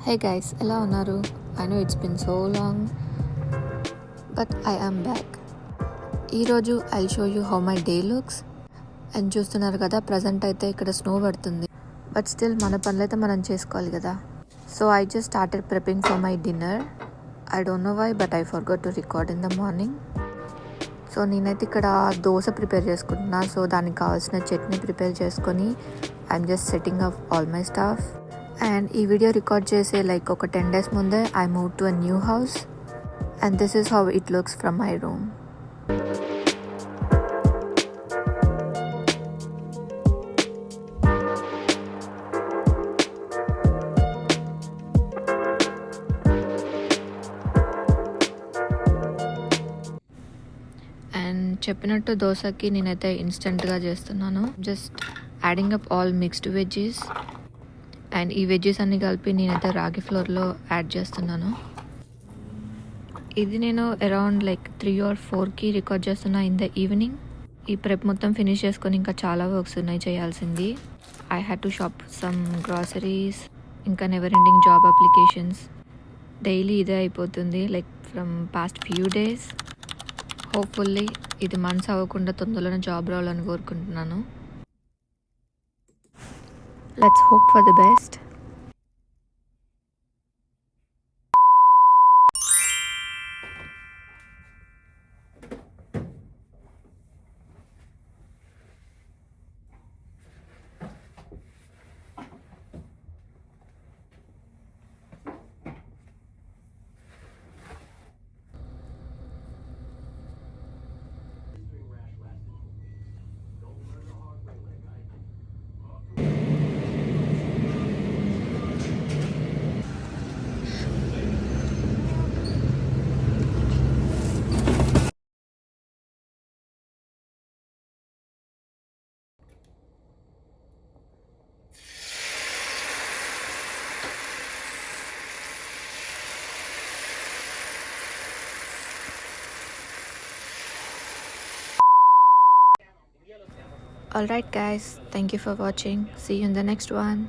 Hey guys, ఎలా ఉన్నారు? I know it's been so long, but I am back. ఈరోజు I'll show you how my day looks. And చూస్తున్నారు కదా, present అయితే ఇక్కడ స్నో పడుతుంది, బట్ స్టిల్ మన పనులైతే మనం చేసుకోవాలి కదా. So I just started prepping for my dinner. I don't know why, but I forgot to record in the morning. So నేనైతే ఇక్కడ దోశ ప్రిపేర్ చేసుకుంటున్నా. సో దానికి కావాల్సిన చట్నీ ప్రిపేర్ చేసుకొని I'm just setting up all my staff. And ఈ video record చేసే like ఒక 10 days ముందే I move to a new house and this is how it looks from my room. And చెప్పినట్టు దోశకి నేనైతే ఇన్స్టెంట్గా చేస్తున్నాను. Just adding up all mixed veggies. And ఈ wedges అన్నీ కలిపి నేనైతే రాగి ఫ్లోర్లో యాడ్ చేస్తున్నాను. ఇది నేను అరౌండ్ లైక్ 3 or 4కి రికార్డ్ చేస్తున్నా ఇన్ ద ఈవినింగ్. ఈ ప్రెప్ మొత్తం ఫినిష్ చేసుకొని ఇంకా చాలా వర్క్స్ ఉన్నాయి చేయాల్సింది. I had to shop some groceries, ఇంకా never ending job applications. Daily ఇదే అయిపోతుంది like from past few days. Hopefully ఇది మంత్స్ అవ్వకుండా తొందరలోనే జాబ్ రావాలని కోరుకుంటున్నాను. Let's hope for the best. Alright guys, thank you for watching. See you in the next one.